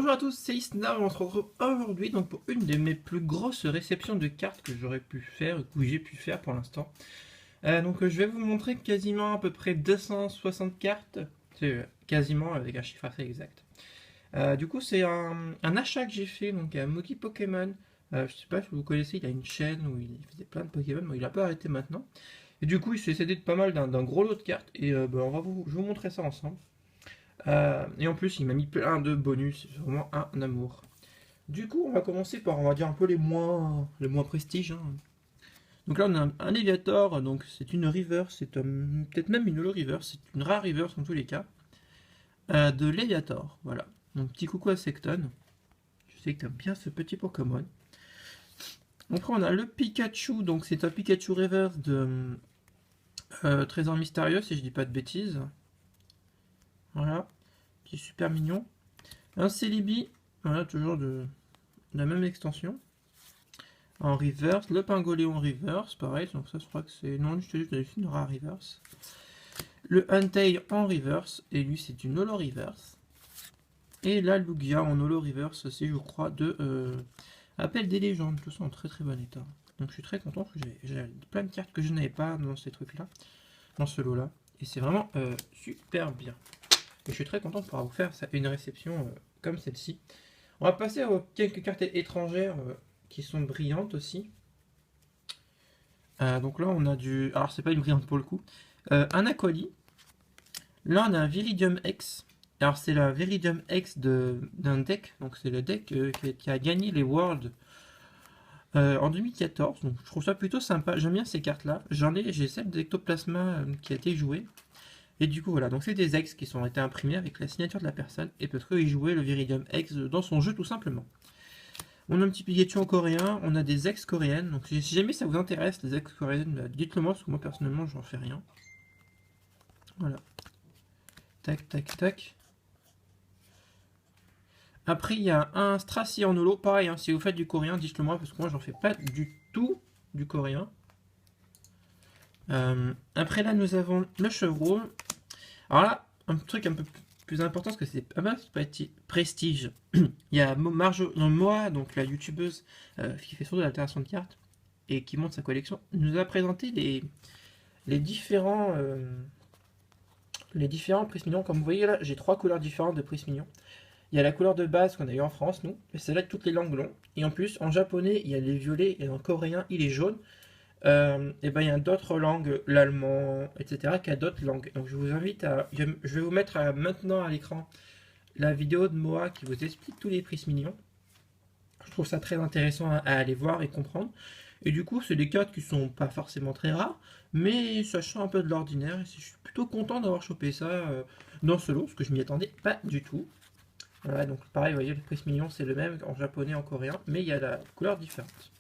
Bonjour à tous, c'est Isna, on se retrouve aujourd'hui donc pour une de mes plus grosses réceptions de cartes que j'aurais pu faire, que j'ai pu faire pour l'instant. Je vais vous montrer quasiment à peu près 260 cartes, c'est quasiment avec un chiffre assez exact. Du coup c'est un achat que j'ai fait donc à Moki Pokémon. Je sais pas si vous connaissez, il a une chaîne où il faisait plein de Pokémon, mais il a pas arrêté maintenant. Et du coup il s'est cédé de pas mal d'un gros lot de cartes et je vais vous montrer ça ensemble. Et en plus, il m'a mis plein de bonus. C'est vraiment un amour. Du coup, on va commencer par, on va dire, un peu les moins prestiges, hein. Donc là, on a un Léviator. Donc c'est une reverse. C'est peut-être même une holo reverse. C'est une rare reverse en tous les cas. De Léviator. Voilà. Donc petit coucou à Secton. Je sais que t'aimes bien ce petit Pokémon. Après, on a le Pikachu. Donc c'est un Pikachu reverse de Trésor Mystérieux, si je dis pas de bêtises. Voilà. Qui est super mignon. Un Celebi. Voilà, toujours de la même extension. En reverse, le Pingoléon reverse, pareil, donc ça je crois que c'est... Non, je te dis, c'est une rare reverse. Le Huntail en reverse, et lui c'est une holo reverse. Et la Lugia en holo reverse aussi, je crois, de Appel des légendes, tout ça en très très bon état. Donc je suis très content parce que j'ai plein de cartes que je n'avais pas dans ces trucs là, dans ce lot là. Et c'est vraiment super bien. Et je suis très content de pouvoir vous faire une réception comme celle-ci. On va passer aux quelques cartes étrangères qui sont brillantes aussi. Donc là, on a du... Alors, c'est pas une brillante pour le coup. Un Aquali. Là, on a un Viridium X. Alors, c'est la Viridium X d'un deck. Donc, c'est le deck qui a gagné les Worlds en 2014. Donc, je trouve ça plutôt sympa. J'aime bien ces cartes-là. J'ai celle d'Ectoplasma qui a été jouée. Et du coup, voilà. Donc, c'est des X qui sont été imprimés avec la signature de la personne. Et parce qu'il jouait le Viridium X dans son jeu, tout simplement. On a un petit Pikachu en coréen, on a des ex-coréennes. Donc si jamais ça vous intéresse, les ex-coréennes, dites-le moi, parce que moi personnellement, j'en fais rien. Voilà. Tac, tac, tac. Après, il y a un Stracy en holo. Pareil, hein, si vous faites du coréen, dites-le moi, parce que moi, j'en fais pas du tout du coréen. Après, là, nous avons le Chevreau. Alors là, un truc un peu plus important, parce que c'est pas mal prestige. Il y a Moa, donc la youtubeuse qui fait surtout de l'altération de cartes et qui montre sa collection, nous a présenté les différents Prismes Mignons. Comme vous voyez là, j'ai 3 couleurs différentes de Prismes Mignons. Il y a la couleur de base qu'on a eu en France, nous, et c'est là que toutes les langues l'ont. Et en plus, en japonais, il y a les violets, et en coréen, il est jaune. Et ben il y a d'autres langues, l'allemand, etc., qui a d'autres langues. Donc je vous invite à... Je vais vous mettre maintenant à l'écran la vidéo de Moa qui vous explique tous les Prismes Mignons. Je trouve ça très intéressant à aller voir et comprendre. Et du coup, c'est des cartes qui sont pas forcément très rares, mais ça change un peu de l'ordinaire. Et je suis plutôt content d'avoir chopé ça dans ce lot, parce que je m'y attendais pas du tout. Voilà, donc pareil, vous voyez, le Prisme Mignon, c'est le même en japonais, en coréen, mais il y a la couleur différente.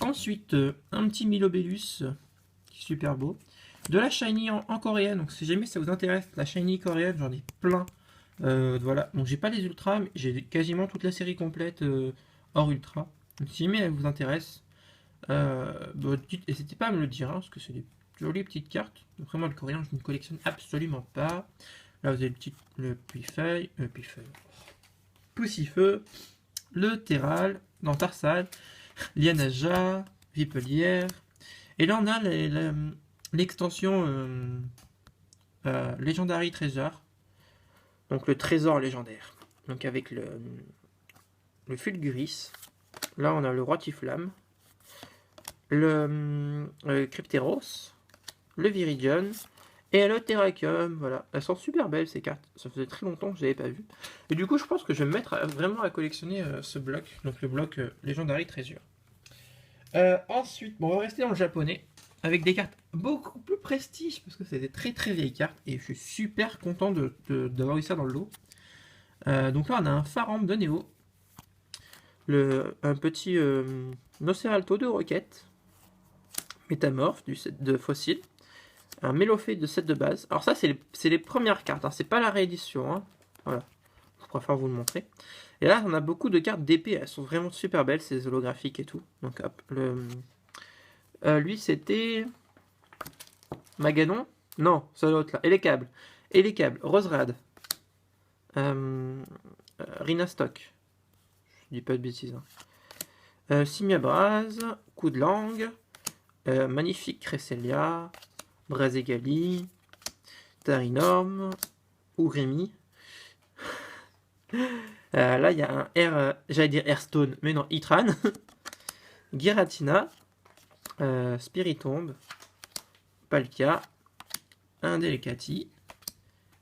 Ensuite, un petit Milobellus, qui est super beau. De la Shiny en coréenne, donc si jamais ça vous intéresse, la Shiny coréenne, j'en ai plein. Voilà, donc j'ai pas les ultras, mais j'ai quasiment toute la série complète hors ultra. Donc si jamais elle vous intéresse, n'hésitez pas à me le dire, hein, parce que c'est des jolies petites cartes. Après moi le coréen je ne collectionne absolument pas. Là vous avez le Poussifeu, le Terral, non Tarsal, Lianaja, Vipelière. Et là on a l'extension Legendary Treasure. Donc le trésor légendaire. Donc avec le Fulguris. Là on a le Rotiflamme. Le Crypteros. Le Viridion. Et le Terrakium. Voilà. Elles sont super belles ces cartes. Ça faisait très longtemps que je n'avais pas vu. Et du coup je pense que je vais me mettre vraiment à collectionner ce bloc. Donc le bloc Legendary Treasure. Ensuite, bon, on va rester dans le japonais. Avec des cartes beaucoup plus prestige. Parce que c'est des très très vieilles cartes. Et je suis super content d'avoir eu ça dans le lot. Donc là on a un Farambe de Néo, un petit Noceralto de Roquette, Métamorphe de Fossile, un Mélofée de set de base. Alors ça c'est les premières cartes, hein, c'est pas la réédition, hein. Voilà, je préfère vous le montrer. Et là on a beaucoup de cartes d'épée, elles sont vraiment super belles, c'est holographique et tout. Donc hop, lui c'était Maganon, non, c'est l'autre là, et les câbles, Roserad. Rina Stock. Je dis pas de bêtises. Hein. Simia Braz, Coup de langue, Magnifique Cresselia, Brazegali, Tarinorm, Uremi. Là, il y a un R, j'allais dire Airstone, mais non, Itran, Giratina, Spiritomb, Palkia, un Delicati.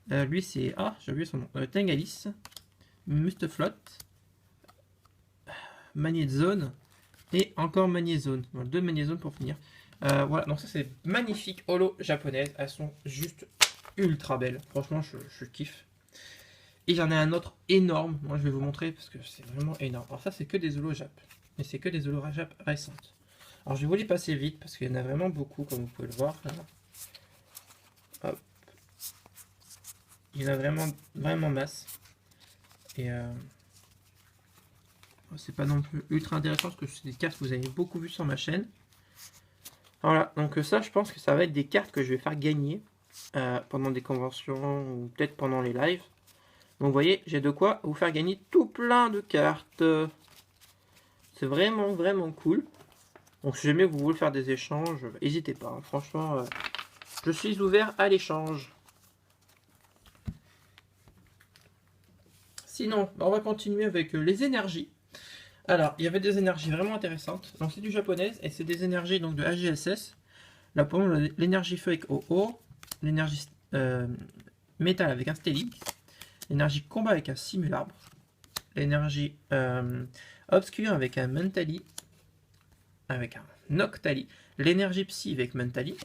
Lui, c'est. Ah, j'ai oublié son nom. Tengalis, Mustaflot, Magnézone et encore Magnézone. Voilà, 2 Magnézones pour finir. Voilà, donc ça, c'est magnifique holo japonaises. Elles sont juste ultra belles. Franchement, je kiffe. Et j'en ai un autre énorme. Moi, je vais vous montrer parce que c'est vraiment énorme. Alors, ça, c'est que des holos Jap. Mais c'est que des holos Jap récentes. Alors, je vais vous les passer vite parce qu'il y en a vraiment beaucoup, comme vous pouvez le voir. Là. Hop. Il y en a vraiment masse. Et c'est pas non plus ultra intéressant parce que c'est des cartes que vous avez beaucoup vues sur ma chaîne. Voilà, donc ça, je pense que ça va être des cartes que je vais faire gagner pendant des conventions ou peut-être pendant les lives. Donc vous voyez, j'ai de quoi vous faire gagner tout plein de cartes. C'est vraiment cool. Donc si jamais vous voulez faire des échanges, n'hésitez pas. Hein. Franchement, je suis ouvert à l'échange. Sinon, on va continuer avec les énergies. Alors, il y avait des énergies vraiment intéressantes. Donc c'est du japonais et c'est des énergies donc de AGSS. Là pour l'énergie feu avec OO, l'énergie métal avec un Stélix, l'énergie combat avec un Simulabre, l'énergie obscure avec un Mentali, avec un Noctali, l'énergie psy avec Mentali,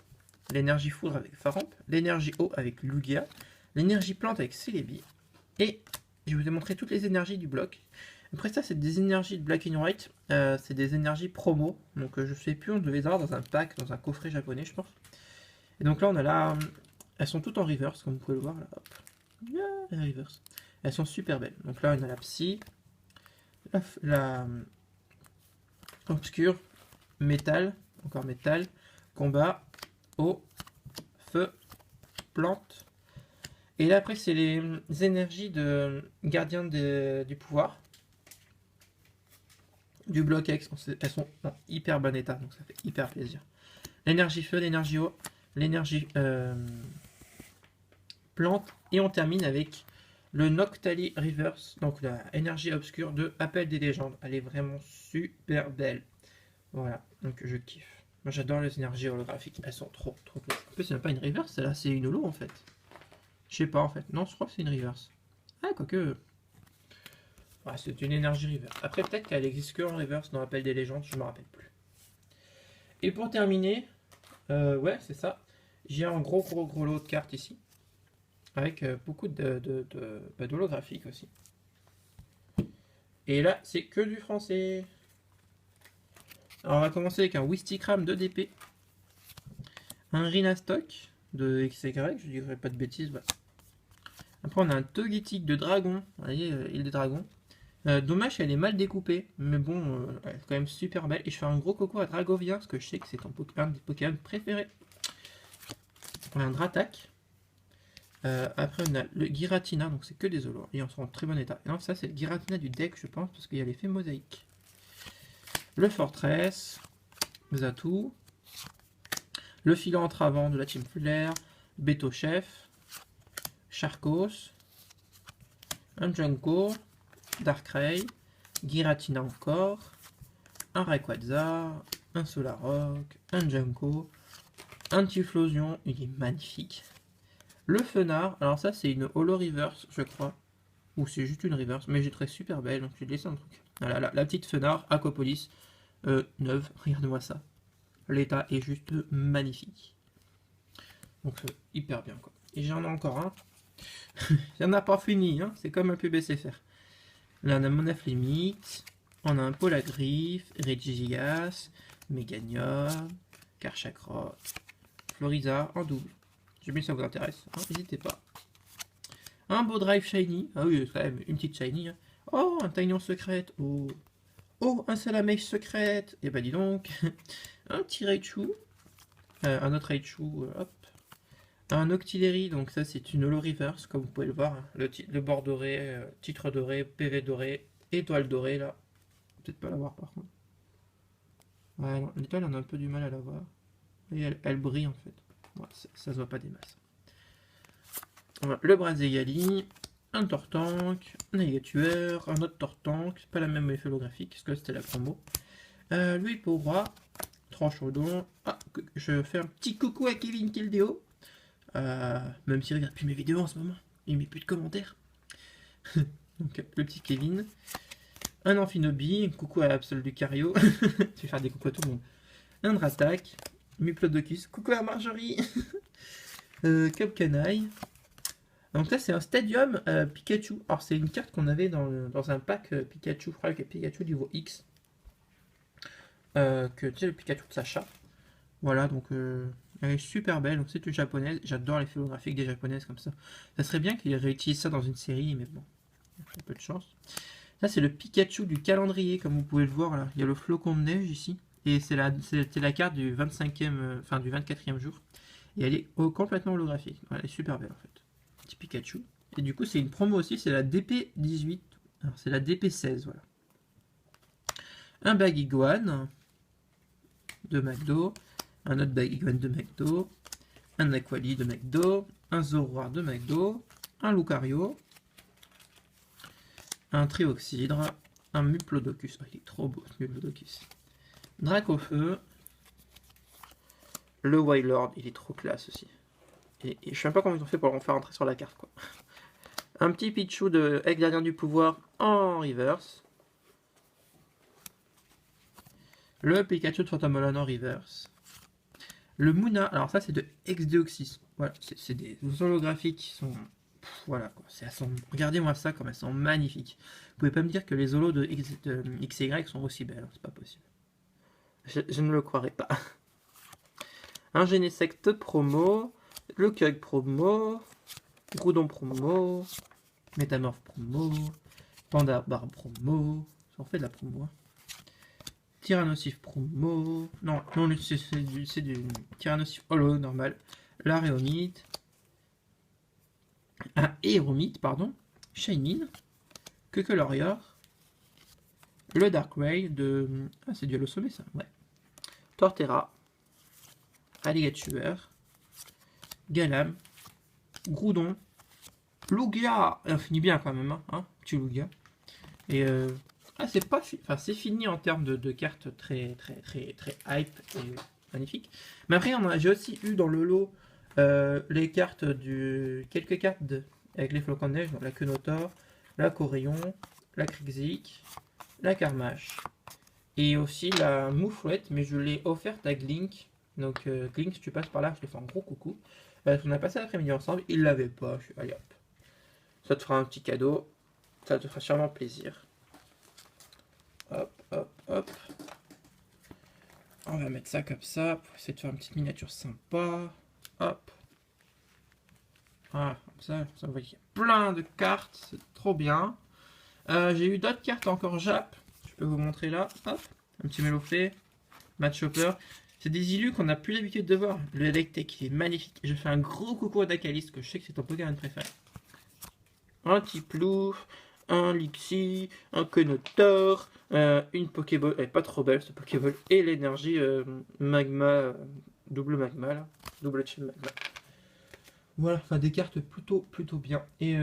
l'énergie foudre avec Faramp, l'énergie eau avec Lugia, l'énergie plante avec Celebi, et je vous ai montré toutes les énergies du bloc. Après ça, c'est des énergies de Black and White, c'est des énergies promo, donc je sais plus, on devait les avoir dans un pack, dans un coffret japonais, je pense. Et donc là, on a là, elles sont toutes en reverse, comme vous pouvez le voir, là, hop. Yeah, reverse. Elles sont super belles. Donc là, on a la psy, la obscure, métal, encore métal, combat, eau, feu, plante. Et là, après, c'est les énergies de gardien du pouvoir. Du bloc X, elles sont en hyper bon état, donc ça fait hyper plaisir. L'énergie feu, l'énergie eau, l'énergie plante, et on termine avec le Noctali Reverse, donc la énergie obscure de Appel des légendes. Elle est vraiment super belle. Voilà, donc je kiffe. Moi j'adore les énergies holographiques, elles sont trop classe. En plus, c'est même pas une reverse, celle-là, c'est une holo en fait. Je sais pas en fait, non, je crois que c'est une reverse. Ah, quoique. Ouais, c'est une énergie reverse. Après, peut-être qu'elle existe que en reverse dans Appel des légendes, je me rappelle plus. Et pour terminer, ouais, c'est ça. J'ai un gros lot de cartes ici. Avec beaucoup d'holographiques aussi. Et là, c'est que du français. Alors, on va commencer avec un Wistikram de DP. Un Rina Stock de XY, je dirais pas de bêtises. Voilà. Après, on a un Togetic de dragon. Vous voyez, île des dragons. Dommage qu'elle est mal découpée, mais bon, elle est quand même super belle. Et je fais un gros coco à Dragovia, parce que je sais que c'est un des Pokémon préférés. On a un Dratak. Après, on a le Giratina, donc c'est que des holos. Et on sont en très bon état. Et donc, ça, c'est le Giratina du deck, je pense, parce qu'il y a l'effet mosaïque. Le Fortress. Zatu. Le filant entravant de la Team Fuller. Beto Chef. Charcos. Un Junko. Darkrai, Giratina encore, un Rayquaza, un Solarok, un Junko, un Typhlosion, il est magnifique. Le Fenard, alors ça c'est une holo reverse je crois, ou c'est juste une reverse, mais j'ai trouvé super belle, donc j'ai laissé un truc. Voilà, la petite Fenard, Aquapolis, neuve, regarde-moi ça. L'état est juste magnifique. Donc hyper bien quoi. Et j'en ai encore un. Il n'y en a pas fini, hein, c'est comme un PBCFR. Là, on a Monaflémite, on a un Polagriffe, Regigigas, Méganium, Karchakra, Floriza en double. Je sais si ça vous intéresse, hein, n'hésitez pas. Un beau Drive Shiny, ah oui, quand même, une petite Shiny. Hein. Oh, un Taignon secrète, oh. Oh, un Salamèche secrète, et bah dis donc. Un petit Raichu, un autre Raichu, hop. Un Octillery, donc ça c'est une holo reverse, comme vous pouvez le voir. Hein. Le bord doré, titre doré, PV doré, étoile dorée là. Peut-être pas la voir par contre. Ouais, non, l'étoile on a un peu du mal à la voir. Et elle brille en fait. Ouais, ça se voit pas des masses. Voilà, le Brazegali, un Tortank, un Alligatueur, un autre Tortank, c'est pas la même effet holographique, parce que c'était la promo. Lui pour roi, 3 chaudons. Ah, je fais un petit coucou à Kevin Kildeo. Même s'il regarde plus mes vidéos en ce moment, il met plus de commentaires. Donc le petit Kevin. Un Amphinobi, un coucou à Absol Lucario. Je vais faire des coucou à tout le monde. Un Dratak, Miplodocus, coucou à Marjorie. Capcanaille. Donc là c'est un Stadium Pikachu. Alors c'est une carte qu'on avait dans un pack Pikachu, je crois que Pikachu niveau X. Que tu sais le Pikachu de Sacha. Voilà donc elle est super belle, donc c'est une japonaise. J'adore les photographiques des japonaises comme ça. Ça serait bien qu'ils réutilisent ça dans une série, mais bon, j'ai un peu de chance. Là c'est le Pikachu du calendrier, comme vous pouvez le voir là. Il y a le flocon de neige ici. Et c'était la carte du 25e, enfin du 24e jour. Et elle est complètement holographique. Elle est super belle en fait. Petit Pikachu. Et du coup c'est une promo aussi, c'est la DP18. Alors c'est la DP16, voilà. Un Baguiguane de McDo. Un autre Baguiguane de McDo. Un Aquali de McDo. Un Zoroark de McDo. Un Lucario. Un Trioxydre. Un Muplodocus. Oh, il est trop beau ce Muplodocus. Dracofeu. Le Wailord, il est trop classe aussi. Et je sais même pas comment ils ont fait pour le faire entrer sur la carte, quoi. Un petit Pichu de Ex-Gardien du Pouvoir en reverse. Le Pikachu de Phantomolon en reverse. Le Muna, alors ça c'est de Ex-Deoxys. Voilà, c'est des holographiques qui sont... voilà, quoi. Regardez-moi ça comme elles sont magnifiques. Vous pouvez pas me dire que les holos de XY sont aussi belles, hein, c'est pas possible. Je ne le croirais pas. Un Genesect promo, le Kug promo, Groudon promo, Métamorph promo, Panda Bar promo, ça en fait de la promo. Hein. Tyrannosif promo, non, c'est du Tyrannosif holo normal, l'Aréomite, un Aéromite, pardon, Shaymin, Kekelorior, le Darkrai de... ah, c'est du Holo Sommet ça, ouais. Torterra, Alligatueur, Galam, Groudon, Lugia, on finit bien quand même, hein, petit Lugia. Et c'est pas c'est fini en termes de cartes très hype et magnifique. Mais après j'ai aussi eu dans le lot les cartes quelques cartes avec les flocons de neige, donc la Quenotor, la Coréon, la Krixik, la Carmache et aussi la Moufouette, mais je l'ai offerte à Glink. Donc Glink, si tu passes par là, je te fais un gros coucou. On a passé l'après-midi ensemble, il l'avait pas, je suis allez hop. Ça te fera un petit cadeau, ça te fera sûrement plaisir. Hop, hop, hop. On va mettre ça comme ça pour essayer de faire une petite miniature sympa. Hop. Voilà, comme ça vous voyez, il y a plein de cartes, c'est trop bien. J'ai eu d'autres cartes encore Jap, je peux vous montrer là. Hop, un petit Mélofée, Match Chopper. C'est des illus qu'on n'a plus l'habitude de voir. Le Electek, il est magnifique. Je fais un gros coucou à Dakalist, que je sais que c'est ton Pokémon préféré. Un Tiplouf, un Lixie, un Quenotor, une Pokéball, elle est pas trop belle ce Pokéball, et l'énergie magma, double magma là, double chill magma. Voilà, enfin des cartes plutôt bien. Et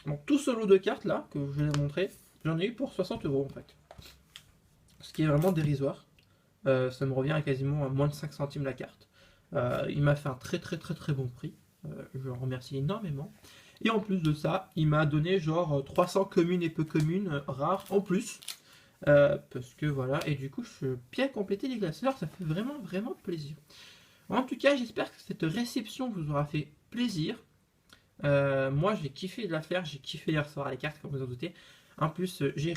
bon, tout ce lot de cartes là, que je vais vous montrer, j'en ai eu pour 60 € en fait. Ce qui est vraiment dérisoire. Ça me revient à quasiment à moins de 5 centimes la carte. Il m'a fait un très bon prix. Je le remercie énormément. Et en plus de ça, il m'a donné genre 300 communes et peu communes rares en plus. Parce que voilà, et du coup, je suis bien complété les glaceurs. Ça fait vraiment plaisir. En tout cas, j'espère que cette réception vous aura fait plaisir. Moi, j'ai kiffé de la faire. J'ai kiffé de recevoir les cartes, comme vous en doutez. En plus, j'ai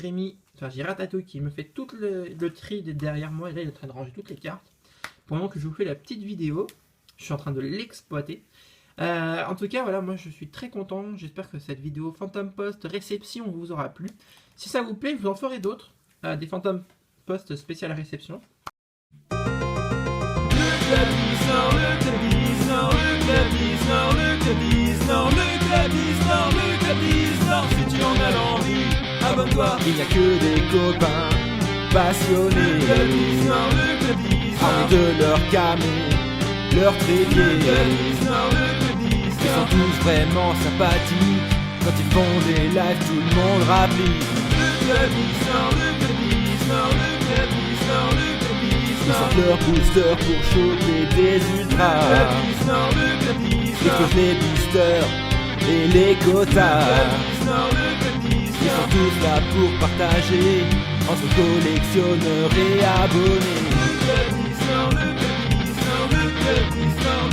Ratatouille qui me fait tout le tri derrière moi. Et là, il est en train de ranger toutes les cartes. Pendant que je vous fais la petite vidéo, je suis en train de l'exploiter. En tout cas, voilà, moi je suis très content. J'espère que cette vidéo Phantom Post réception vous aura plu. Si ça vous plaît, je vous en ferai d'autres. Des Phantom Post spécial réception. Le clavier sort, le clavier sort, le clavier sort. Disnord, le club Disnord, si tu en as l'envie, abonne-toi. Il n'y a que des copains passionnés, Le club Disnord, armés de leur camé, leur trépied. le club Disnord, Ils sont tous vraiment sympathiques. Quand ils font des lives, tout le monde rapplique. le club Disnord, le club Disnord, le club Disnord, le club Ils Disnord. sortent leur booster pour choper des ultras. Le club Disnord, le club Ils Disnord. posent les boosters et les quotas. Ils sont tous là pour partager entre collectionneurs et abonnés. Le club Disnord, le club Disnord, le club Disnord.